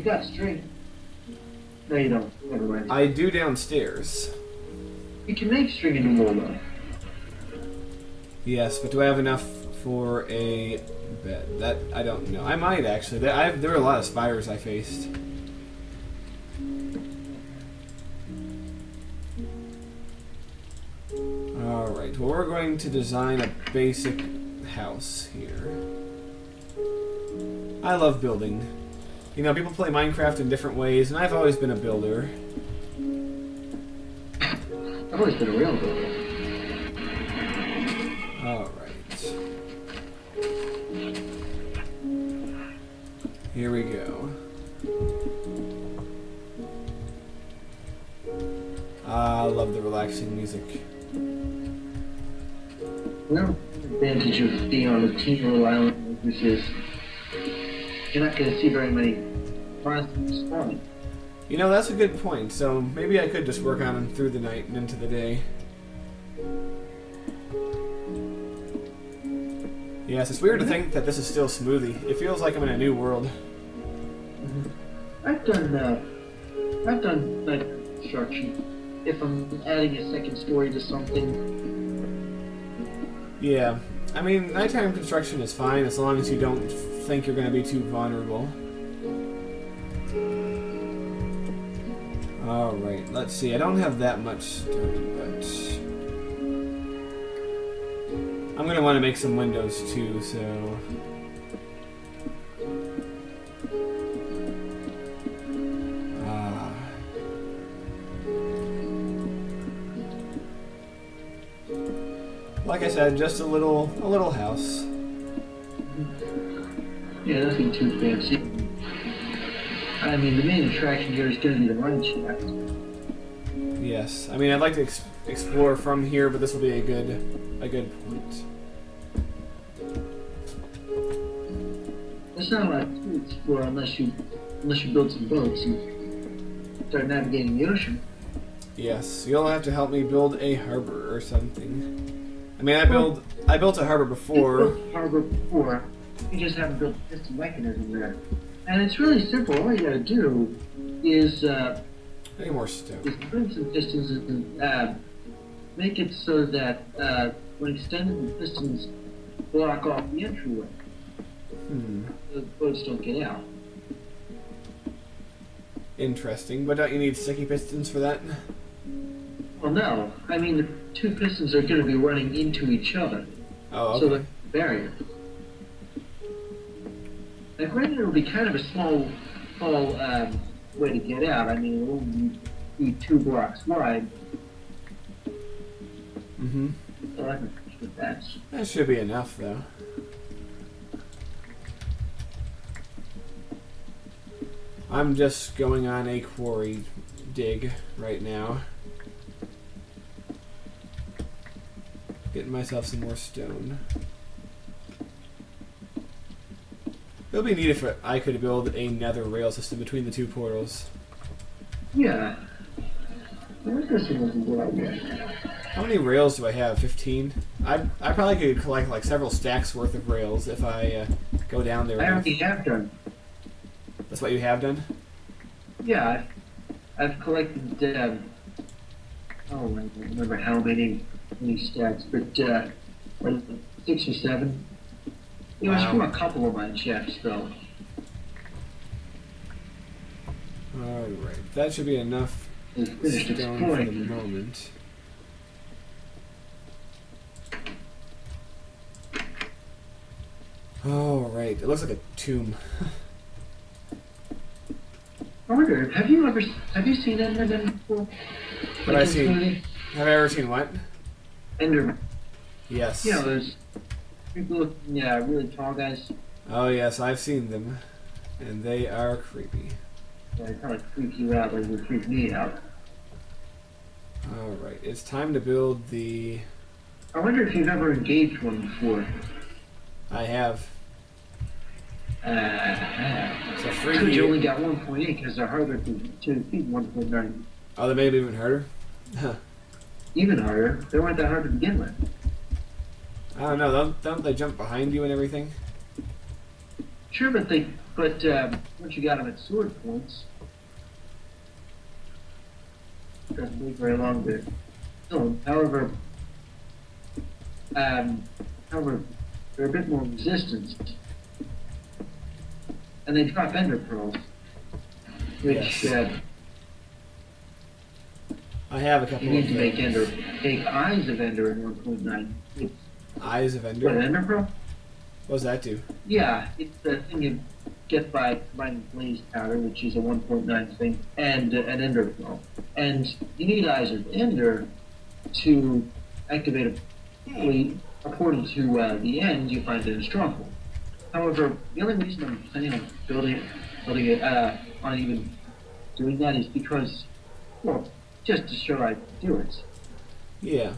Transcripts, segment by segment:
got string. No, you don't. Never mind. I do downstairs. You can make string in the wool, though. Yes, but do I have enough for a bed? That I don't know. I might actually. There were a lot of spiders I faced. Alright, well we're going to design a basic house here. I love building. You know, people play Minecraft in different ways, and I've always been a builder. I've always been a real builder. Alright. Here we go. I love the relaxing music. Well, the advantage of being on a team island like this is you're not going to see very many monsters spawning. You know, that's a good point, so maybe I could just work on them through the night and into the day. Yes, it's weird to think that this is still Smoothie. It feels like I'm in a new world. I've done night construction. If I'm adding a second story to something. Yeah, I mean, nighttime construction is fine as long as you don't think you're going to be too vulnerable. Alright, let's see. I don't have that much stone, but I'm going to want to make some windows too, so... Like I said, just a little house. Yeah, nothing too fancy. I mean, the main attraction here is going to be the mine shaft. Yes, I mean, I'd like to explore from here, but this will be a good point. There's not a lot to explore unless you build some boats and start navigating the ocean. Yes, you'll have to help me build a harbor or something. I mean, I built a harbor before. You built a harbor before. You just haven't built a system mechanism there. And it's really simple. All you gotta do is any more stone. Is bring some pistons and make it so that when extending the pistons block off the entryway, the boats don't get out. Interesting, but don't you need sticky pistons for that? Well, no. I mean, the two pistons are going to be running into each other. Oh, okay. So that's the barrier. Now, granted, it'll be kind of a small way to get out. I mean, it'll only be 2 blocks wide. Mm-hmm. So I can push with that. That should be enough, though. I'm just going on a quarry dig right now. Getting myself some more stone. It would be neat if I could build a nether rail system between the 2 portals. Yeah. Where's this one? How many rails do I have? 15? I probably could collect like several stacks worth of rails if I go down there. I already have done. That's what you have done? Yeah, I've collected, I don't remember how many stacks, but like 6 or 7. It was from a couple of mine shafts, though. Alright, that should be enough stone for the moment. Alright, it looks like a tomb. I wonder, have you seen Endermen before? Have I ever seen what? Endermen. Yes. You know, those people looking, really tall guys. Oh yes, I've seen them. And they are creepy. Yeah, they kind of freak you out, like they freak me out. Alright, it's time to build the... I wonder if you've ever engaged one before. I have. It's a freaky... Because you only got 1.8 because they're harder to defeat 1.9. Oh, they made it even harder? Huh. Even harder. They weren't that hard to begin with. I don't know, don't they jump behind you and everything? Sure, but they But once you got them at sword points, it doesn't take very long to kill them. However, they're a bit more resistant, and they drop ender pearls, which Yes. I have a couple you need of to make eyes of ender in 1.9. Eyes of What, Ender. an ender pearl? What does that do? Yeah, it's the thing you get by combining blaze powder, which is a 1.9 thing, and an ender pearl. And you need eyes of ender to activate a fully according to the end you find in a stronghold. However, the only reason I'm planning on building it on even doing that is because, well, just to show I can do it. Yeah.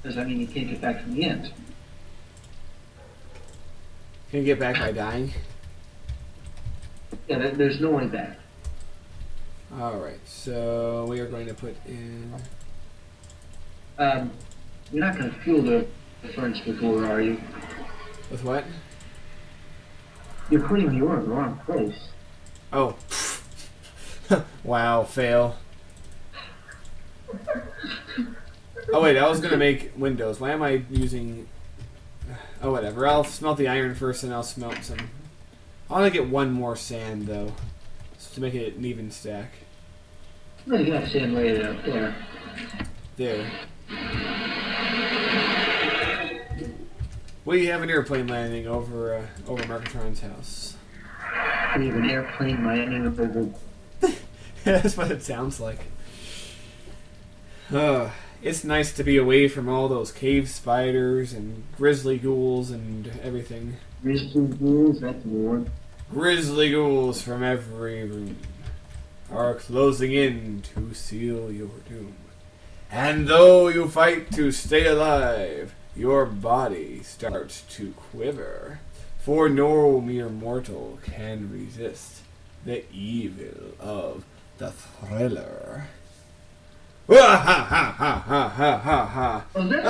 Because I mean, you can't get back from the end. Can you get back by dying? Yeah, there's no way back. Alright, so we are going to put in... You're not going to fuel the furnace with ore, are you? With what? You're putting the ore in the wrong place. Oh. Wow, fail. Oh wait, I was going to make windows. Why am I using... Oh, whatever. I'll smelt the iron first, and I'll smelt some... I want to get one more sand, though, just to make it an even stack. Well, you got sand laid out there. There. We have an airplane landing over Markatron's house. We have an airplane landing over. That's what it sounds like. It's nice to be away from all those cave spiders and grizzly ghouls and everything. Grizzly ghouls, that's more. Grizzly ghouls from every room are closing in to seal your doom. And though you fight to stay alive, your body starts to quiver. For no mere mortal can resist the evil of the thriller. Oh, that's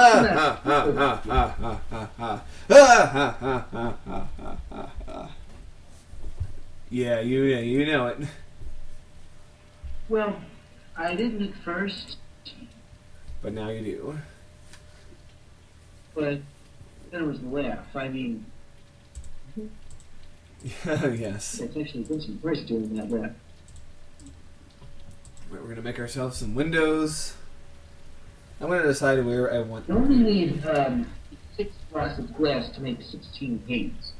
Yeah, you know it. Well, I didn't at first, But now you do. but then it was the laugh. I mean, Yes. it's actually been some voice doing that laugh. Right, we're gonna make ourselves some windows. I'm gonna decide where I want. You only need 6 blocks of glass to make 16 panes.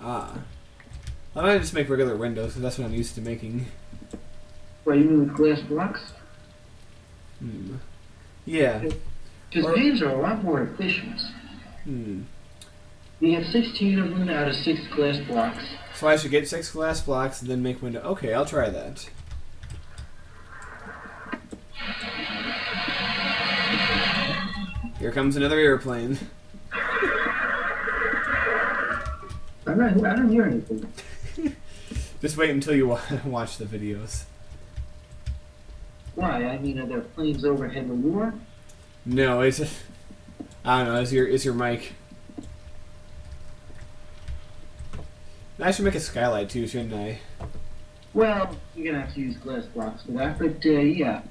Ah. I might just make regular windows, because that's what I'm used to making. What, you mean with glass blocks? Hmm. Yeah. Because panes are a lot more efficient. Hmm. You have 16 of them out of 6 glass blocks. So I should get 6 glass blocks and then make window. Okay, I'll try that. Here comes another airplane. I don't hear anything. Just wait until you watch the videos. Why? I mean, are there planes overhead where you are? No, it's I don't know. It's your mic. I should make a skylight too, shouldn't I? Well, you're gonna have to use glass blocks for that, but yeah.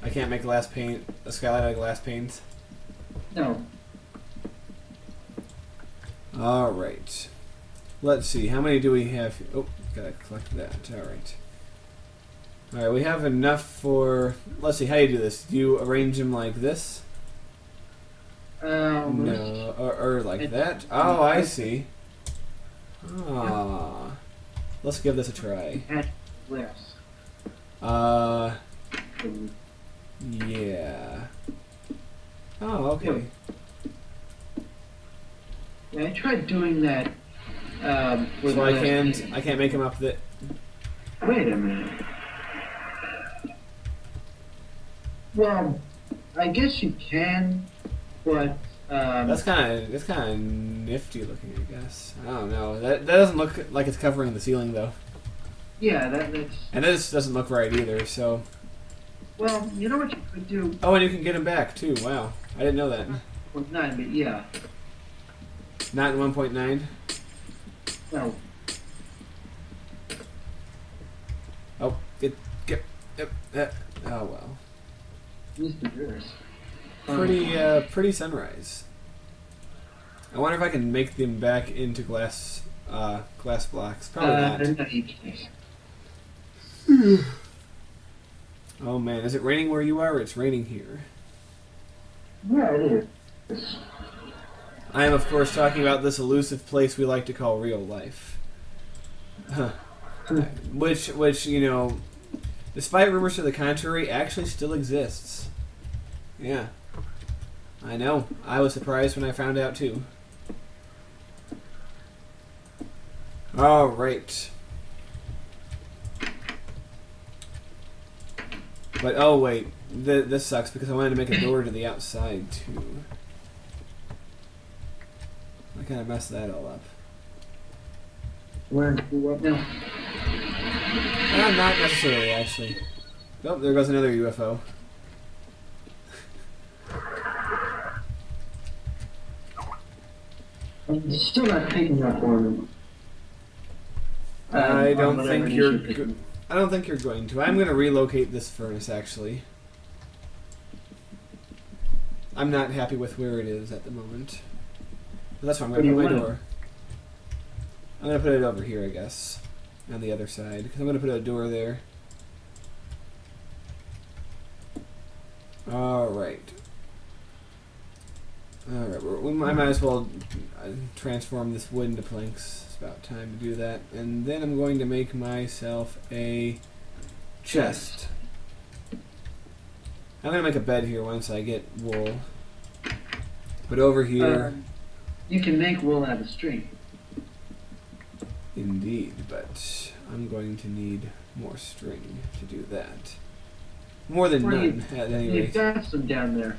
I can't make a skylight out of glass panes. No. All right. Let's see. How many do we have? Oh, gotta collect that. All right. All right. We have enough for. Let's see. How do you do this? Do you arrange them like this? No, or like that. Oh, I see. Ah. Let's give this a try. Glass. Yeah. Oh, okay. Yeah, I tried doing that. So I can't make them up that. Wait a minute. Well, I guess you can, but that's kind of nifty looking, I guess. I don't know. That doesn't look like it's covering the ceiling though. Yeah, that's. And this doesn't look right either. So. Well, you know what you could do. Oh, and you can get them back too. Wow, I didn't know that. 1.9, but yeah. Not in 1.9. No. Get. Oh well. Mr. Harris. Pretty sunrise. I wonder if I can make them back into glass blocks. Probably not. Oh man, is it raining where you are? It's raining here. Yeah, it is. I am, of course, talking about this elusive place we like to call real life. Which, you know, despite rumors to the contrary, actually still exists. Yeah. I know. I was surprised when I found out, too. Alright. But, oh wait, this sucks because I wanted to make a door to the outside, too. I kind of messed that all up. Where what now? Not necessarily, actually. Oh, there goes another UFO. I'm still not picking up on I don't think you're going to. I'm going to relocate this furnace, actually. I'm not happy with where it is at the moment. But that's why I'm going to put my door. I'm going to put it over here, I guess. On the other side. Because I'm going to put a door there. Alright. Alright, I might as well transform this wood into planks. It's about time to do that. And then I'm going to make myself a chest. I'm going to make a bed here once I get wool. But over here... you can make wool out of string. Indeed, but I'm going to need more string to do that. More than none, at any rate. You've got some down there.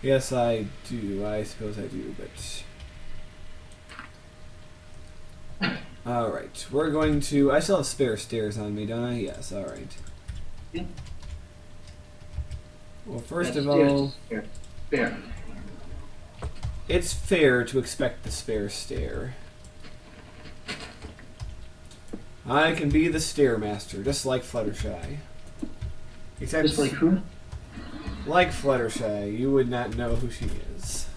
Yes, I do. I suppose I do, but... Alright, we're going to... I still have spare stairs on me, don't I? Yes, alright. Yeah. Well, first of all... Spare. It's fair to expect the spare stair. I can be the stairmaster, just like Fluttershy. Except just like who? Like Fluttershy, you would not know who she is.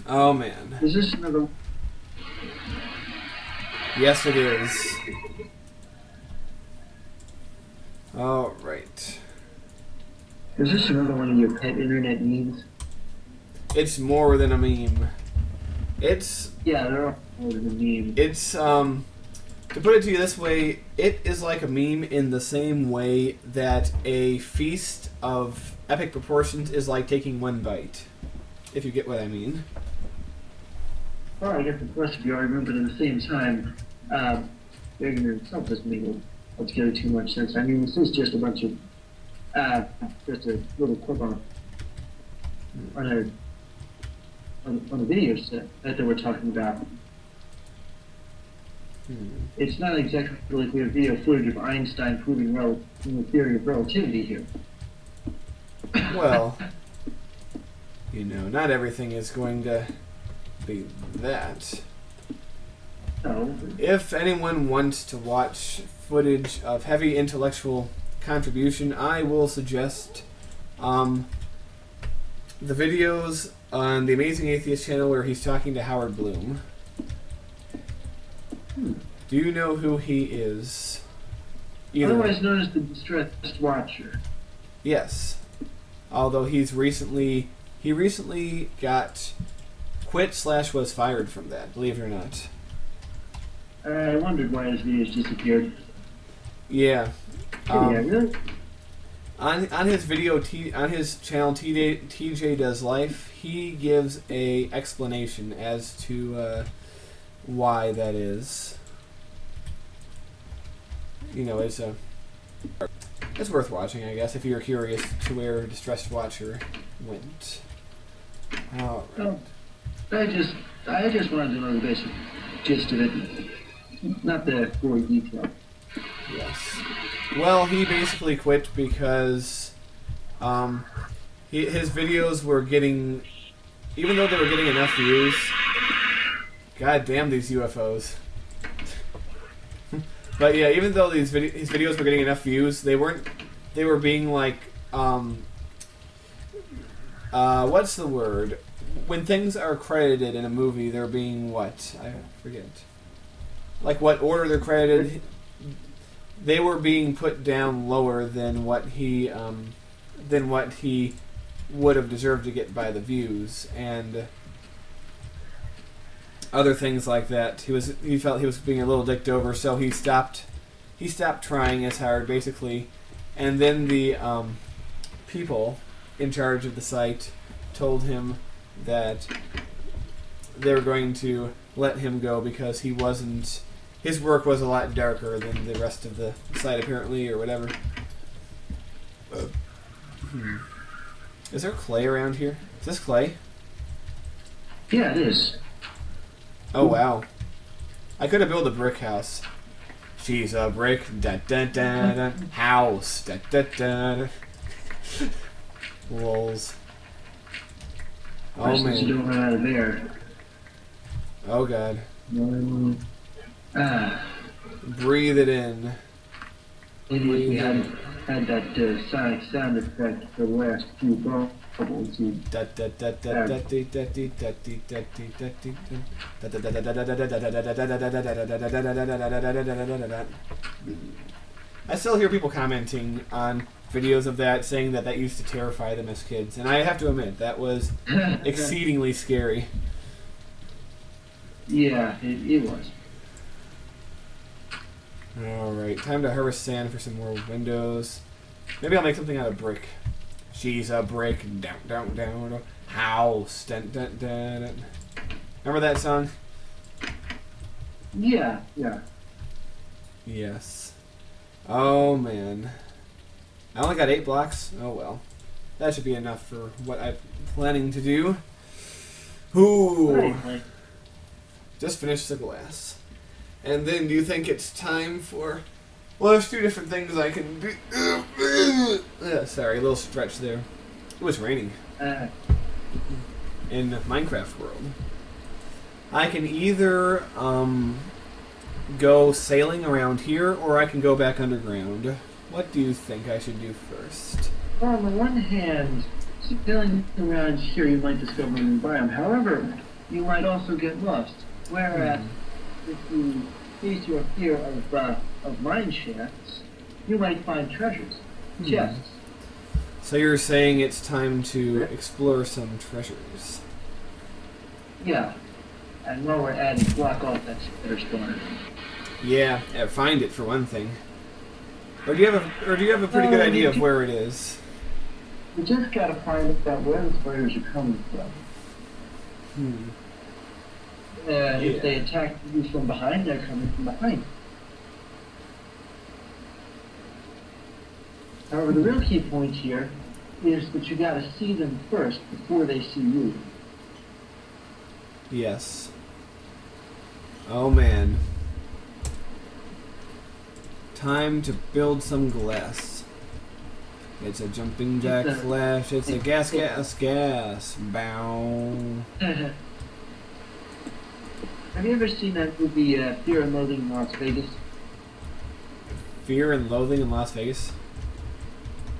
Oh man. Is this another? Yes, it is. All right. Is this another one of your pet internet memes? It's more than a meme. It's... Yeah, they're all more than a meme. It's, to put it to you this way, it is like a meme in the same way that a feast of epic proportions is like taking one bite. If you get what I mean. Well, I guess the rest of you are remembered at the same time. Ignorant itself doesn't make altogether too much sense. I mean, this is just a bunch of, just a little clip on a video set that they were talking about. It's not exactly like we have video footage of Einstein proving the theory of relativity here. Well, you know, not everything is going to be that. No. If anyone wants to watch footage of heavy intellectual contribution, I will suggest the videos on the Amazing Atheist channel where he's talking to Howard Bloom. Do you know who he is? Otherwise known as the Distressed Watcher. Yes. Although he recently got quit / was fired from that, believe it or not. I wondered why his videos disappeared. Yeah. Yeah, really? On his video, on his channel, TJ Does Life, he gives a explanation as to why that is. You know, it's worth watching, I guess, if you're curious to where Distressed Watcher went. All right. Oh, I just wanted to know the basic gist of it, not the gory detail. Yes. Well, he basically quit because his videos were getting, even though they were getting enough views. God damn these UFOs. But yeah, even though these videos were getting enough views, they weren't. They were being like, what's the word? When things are credited in a movie, they're being what? I forget. Like what order they're credited. They were being put down lower than what he would have deserved to get by the views and other things like that. He felt he was being a little dicked over, so he stopped trying as hard, basically. And then the people in charge of the site told him that they were going to let him go because he wasn't. His work was a lot darker than the rest of the site, apparently, or whatever. Is there clay around here? Is this clay? Yeah, it is. Oh, wow. I could have built a brick house. She's a brick, da-da-da-da, house, da-da-da-da. Lols. Oh, man. You don't run out of there. Oh, God. Breathe it in. Maybe if we had that sonic sound effect for the last few bubbles. I still hear people commenting on videos of that, saying that used to terrify them as kids, and I have to admit that was exceedingly scary. Yeah, it was. Alright, time to harvest sand for some more windows. Maybe I'll make something out of brick. She's a brick, down, down, down, house, dun, dun, dun, dun. Remember that song? Yeah. Yes. Oh, man. I only got 8 blocks. Oh, well. That should be enough for what I'm planning to do. Ooh. Just finished the glass. And then, do you think it's time for... Well, there's 2 different things I can do. Sorry, a little stretch there. It was raining. In Minecraft world. I can either go sailing around here, or I can go back underground. What do you think I should do first? Well, on the one hand, sailing around here you might discover a new biome. However, you might also get lost. Whereas, if you face your fear of mine shafts, you might find treasures, chests. So you're saying it's time to explore some treasures? Yeah, and while we're at it, block off that spider spawner. Yeah, find it for one thing. Or do you have a pretty good idea of where it is? You just gotta find out where the spiders are coming from. If they attack you from behind, they're coming from behind. However, the real key point here is that you gotta see them first before they see you. Yes. Oh man. Time to build some glass. It's a jumping jack flash. It's a gas. Bow. Have you ever seen that movie, Fear and Loathing in Las Vegas? Fear and Loathing in Las Vegas?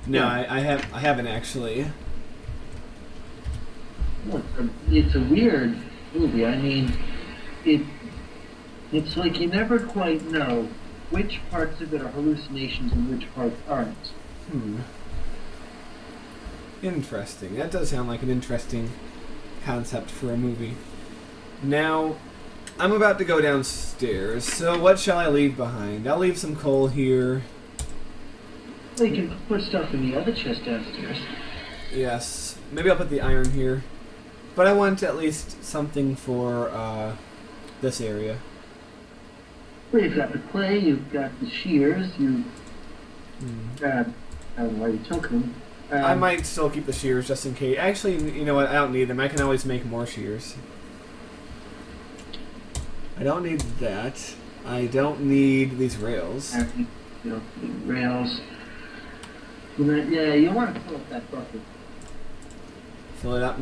No, yeah. I haven't actually. Well, it's a weird movie. I mean, it's like you never quite know which parts of it are hallucinations and which parts aren't. Interesting. That does sound like an interesting concept for a movie. Now, I'm about to go downstairs, so what shall I leave behind? I'll leave some coal here. Well, you can put stuff in the other chest downstairs. Yes. Maybe I'll put the iron here. But I want at least something for this area. Well, you've got the clay, you've got the shears, I don't know why you took them. I might still keep the shears just in case. Actually, you know what? I don't need them. I can always make more shears. I don't need that. I don't need these rails. You don't need rails. Yeah, you want to fill up that bucket. Fill it up.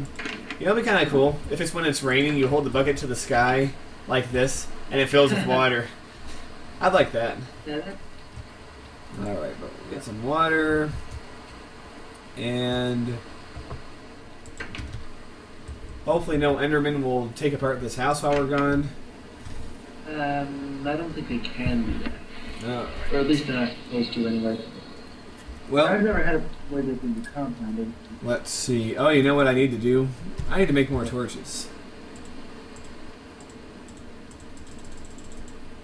You know, it'd be kind of cool if it's when it's raining. You hold the bucket to the sky like this, and it fills with water. I'd like that. Yeah, that, Alright, but we'll get some water. And hopefully no Endermen will take apart this house while we're gone. I don't think they can do that. No. Or at least they're not supposed to anyway. Well, I've never had a way they can be compounded. let's see. Oh, you know what I need to do? I need to make more torches.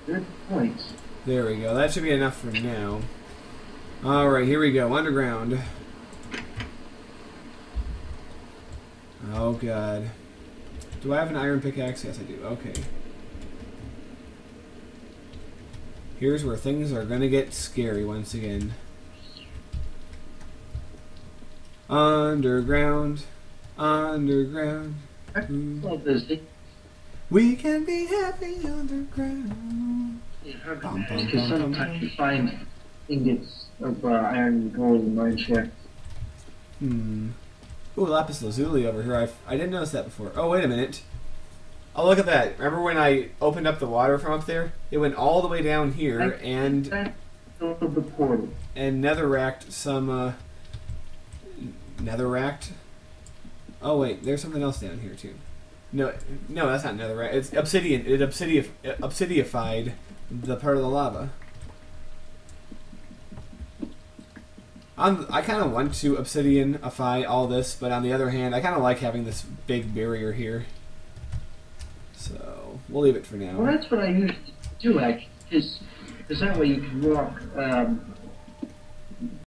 Good point. There we go. That should be enough for now. Alright, here we go. Underground. Oh, God. Do I have an iron pickaxe? Yes, I do. Okay. Here's where things are going to get scary once again. Underground. Underground. Love this. We can be happy underground. Because sometimes you find ingots of iron and gold in mine shafts. Ooh, lapis lazuli over here. I didn't notice that before. Oh, wait a minute. Oh, look at that. Remember when I opened up the water from up there? It went all the way down here and The portal. and netherracked some, netherracked? Oh, wait. There's something else down here, too. No, that's not netherrack. It's obsidian. It obsidiified the part of the lava. I kind of want to obsidianify all this, but on the other hand, I kind of like having this big barrier here. So, we'll leave it for now. Well, that's what I usually do, actually. Because that way you can walk